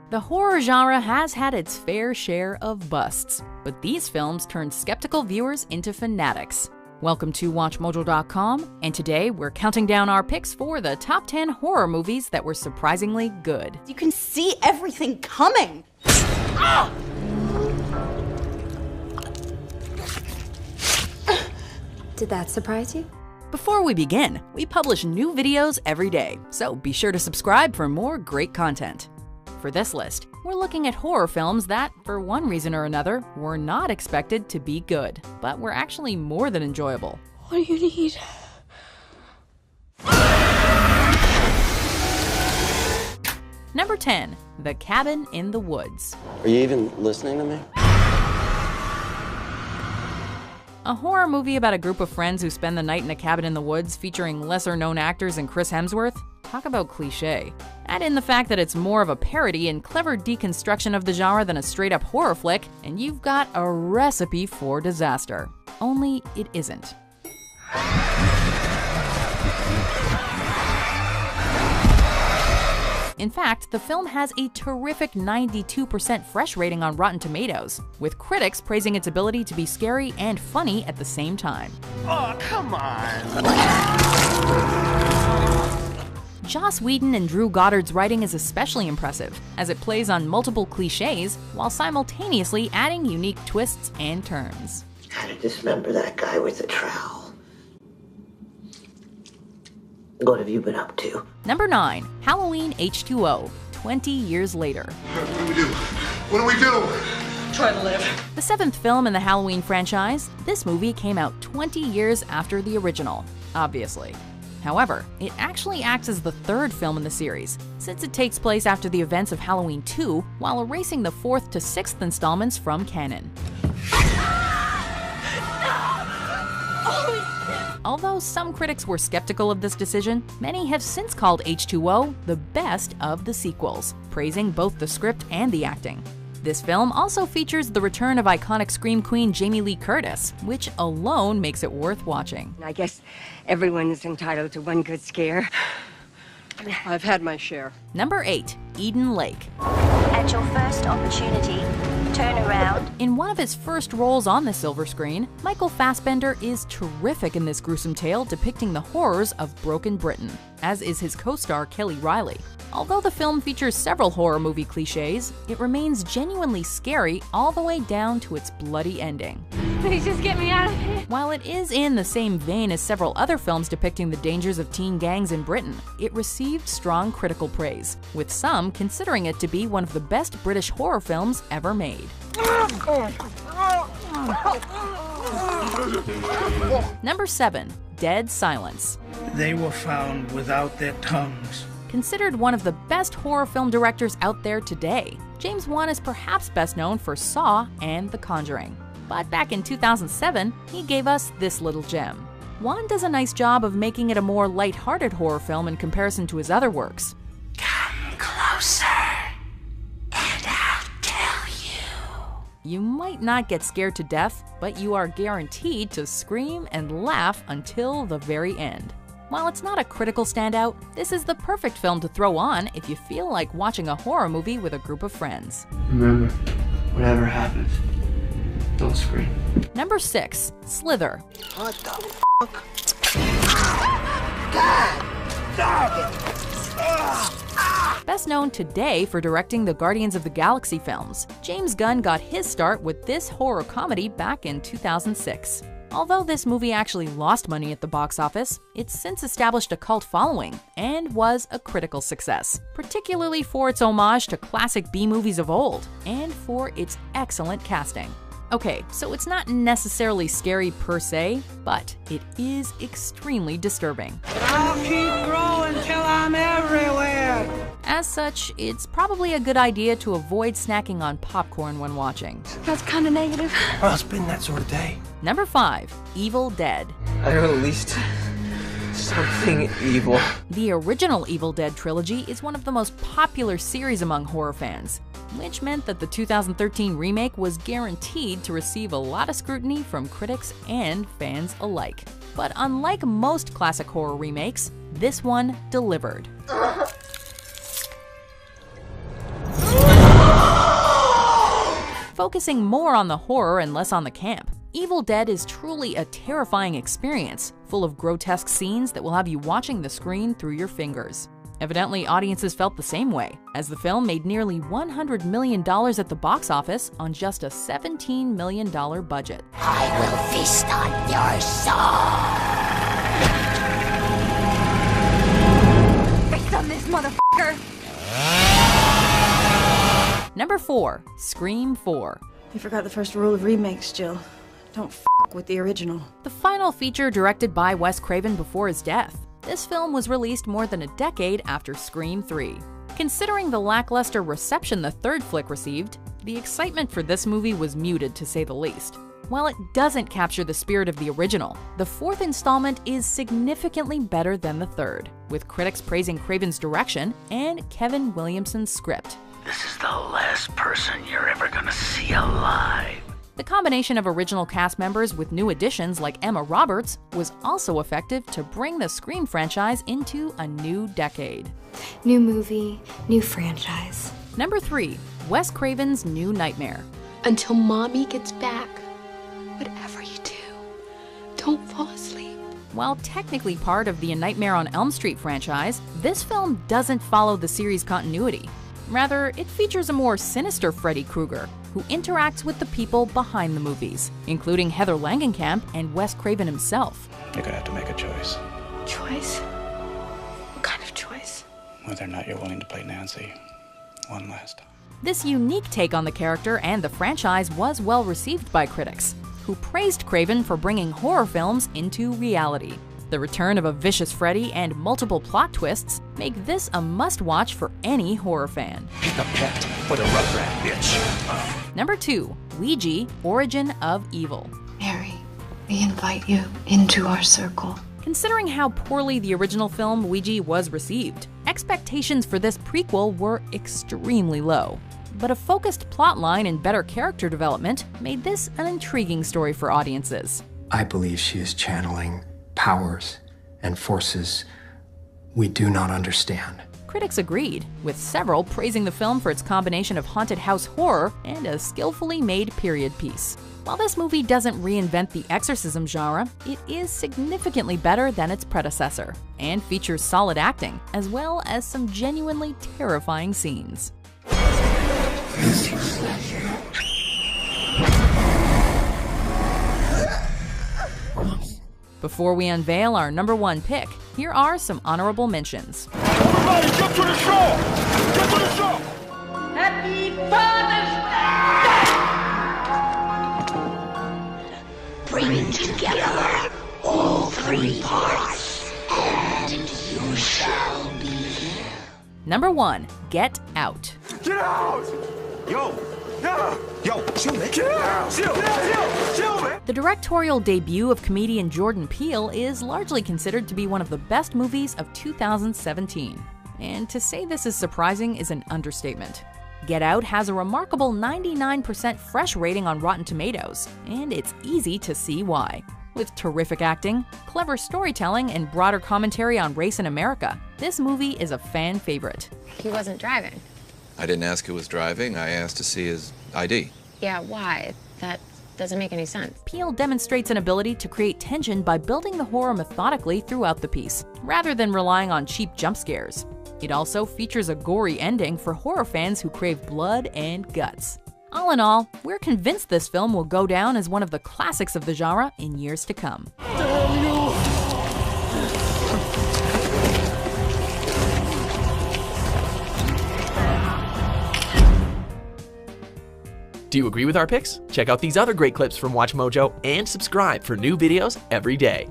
The horror genre has had its fair share of busts, but these films turned skeptical viewers into fanatics. Welcome to WatchMojo.com, and today we're counting down our picks for the top 10 horror movies that were surprisingly good. You can see everything coming! Ah! Did that surprise you? Before we begin, we publish new videos every day, so be sure to subscribe for more great content. For this list, we're looking at horror films that, for one reason or another, were not expected to be good, but were actually more than enjoyable. What do you need? Number 10, The Cabin in the Woods. Are you even listening to me? A horror movie about a group of friends who spend the night in a cabin in the woods featuring lesser-known actors and Chris Hemsworth? Talk about cliché. Add in the fact that it's more of a parody and clever deconstruction of the genre than a straight-up horror flick, and you've got a recipe for disaster. Only it isn't. In fact, the film has a terrific 92% fresh rating on Rotten Tomatoes, with critics praising its ability to be scary and funny at the same time. Oh, come on! Joss Whedon and Drew Goddard's writing is especially impressive, as it plays on multiple cliches while simultaneously adding unique twists and turns. How to dismember that guy with the trowel. What have you been up to? Number 9, Halloween H2O, 20 years later. What do we do? What do we do? Try to live. The 7th film in the Halloween franchise, this movie came out 20 years after the original, obviously. However, it actually acts as the 3rd film in the series, since it takes place after the events of Halloween 2 while erasing the 4th to 6th installments from canon. Although some critics were skeptical of this decision, many have since called H2O the best of the sequels, praising both the script and the acting. This film also features the return of iconic Scream Queen Jamie Lee Curtis, which alone makes it worth watching. I guess everyone's entitled to one good scare. I've had my share. Number 8, Eden Lake. At your first opportunity, turn around. In one of his first roles on the silver screen, Michael Fassbender is terrific in this gruesome tale depicting the horrors of broken Britain, as is his co-star Kelly Riley. Although the film features several horror movie cliches, it remains genuinely scary all the way down to its bloody ending. Please just get me out of here. While it is in the same vein as several other films depicting the dangers of teen gangs in Britain, it received strong critical praise, with some considering it to be one of the best British horror films ever made. Number 7, Dead Silence. They were found without their tongues. Considered one of the best horror film directors out there today, James Wan is perhaps best known for Saw and The Conjuring. But back in 2007, he gave us this little gem. Wan does a nice job of making it a more light-hearted horror film in comparison to his other works. Come closer, and I'll tell you. You might not get scared to death, but you are guaranteed to scream and laugh until the very end. While it's not a critical standout, this is the perfect film to throw on if you feel like watching a horror movie with a group of friends. Remember, whatever happens, don't scream. Number 6, Slither. What the fuck? Best known today for directing the Guardians of the Galaxy films, James Gunn got his start with this horror comedy back in 2006. Although this movie actually lost money at the box office, it's since established a cult following and was a critical success, particularly for its homage to classic B-movies of old and for its excellent casting. Okay, so it's not necessarily scary per se, but it is extremely disturbing. I'll keep growing till I'm everywhere. As such, it's probably a good idea to avoid snacking on popcorn when watching. That's kind of negative. Oh, it's been that sort of day. Number 5, Evil Dead. I released something evil. The original Evil Dead trilogy is one of the most popular series among horror fans, which meant that the 2013 remake was guaranteed to receive a lot of scrutiny from critics and fans alike. But unlike most classic horror remakes, this one delivered. Focusing more on the horror and less on the camp, Evil Dead is truly a terrifying experience, full of grotesque scenes that will have you watching the screen through your fingers. Evidently, audiences felt the same way, as the film made nearly $100 million at the box office on just a $17 million budget. I will feast on your soul! Feast on this motherfucker! Number 4. Scream 4. You forgot the first rule of remakes, Jill. Don't f with the original. The final feature directed by Wes Craven before his death. This film was released more than a decade after Scream 3. Considering the lackluster reception the third flick received, the excitement for this movie was muted to say the least. While it doesn't capture the spirit of the original, the fourth installment is significantly better than the third, with critics praising Craven's direction and Kevin Williamson's script. This is the last person you're ever gonna see alive. The combination of original cast members with new additions like Emma Roberts was also effective to bring the Scream franchise into a new decade. New movie, new franchise. Number 3. Wes Craven's New Nightmare. Until Mommy gets back, whatever you do, don't fall asleep. While technically part of the A Nightmare on Elm Street franchise, this film doesn't follow the series' continuity. Rather, it features a more sinister Freddy Krueger, who interacts with the people behind the movies, including Heather Langenkamp and Wes Craven himself. You're gonna have to make a choice. Choice? What kind of choice? Whether or not you're willing to play Nancy one last time. This unique take on the character and the franchise was well received by critics, who praised Craven for bringing horror films into reality. The return of a vicious Freddy and multiple plot twists make this a must-watch for any horror fan. Pick a pet for the Rugrat, bitch. Number 2. Ouija, Origin of Evil. Mary, we invite you into our circle. Considering how poorly the original film Ouija was received, expectations for this prequel were extremely low. But a focused plotline and better character development made this an intriguing story for audiences. I believe she is channeling powers and forces we do not understand. Critics agreed, with several praising the film for its combination of haunted house horror and a skillfully made period piece. While this movie doesn't reinvent the exorcism genre, it is significantly better than its predecessor, and features solid acting, as well as some genuinely terrifying scenes. Before we unveil our number 1 pick, here are some honorable mentions. Everybody, get to the show! Get to the show! Happy Father's Day! Bring together all 3 parts, and you shall be. Number 1. Get Out. Get out! Yo! Yo, chill, man. Get out! Chill, man. The directorial debut of comedian Jordan Peele is largely considered to be one of the best movies of 2017. And to say this is surprising is an understatement. Get Out has a remarkable 99% fresh rating on Rotten Tomatoes, and it's easy to see why. With terrific acting, clever storytelling, and broader commentary on race in America, this movie is a fan favorite. He wasn't driving. I didn't ask who was driving, I asked to see his ID. Yeah, why? That doesn't make any sense. Peele demonstrates an ability to create tension by building the horror methodically throughout the piece, rather than relying on cheap jump scares. It also features a gory ending for horror fans who crave blood and guts. All in all, we're convinced this film will go down as one of the classics of the genre in years to come. Damn you! Do you agree with our picks? Check out these other great clips from WatchMojo and subscribe for new videos every day.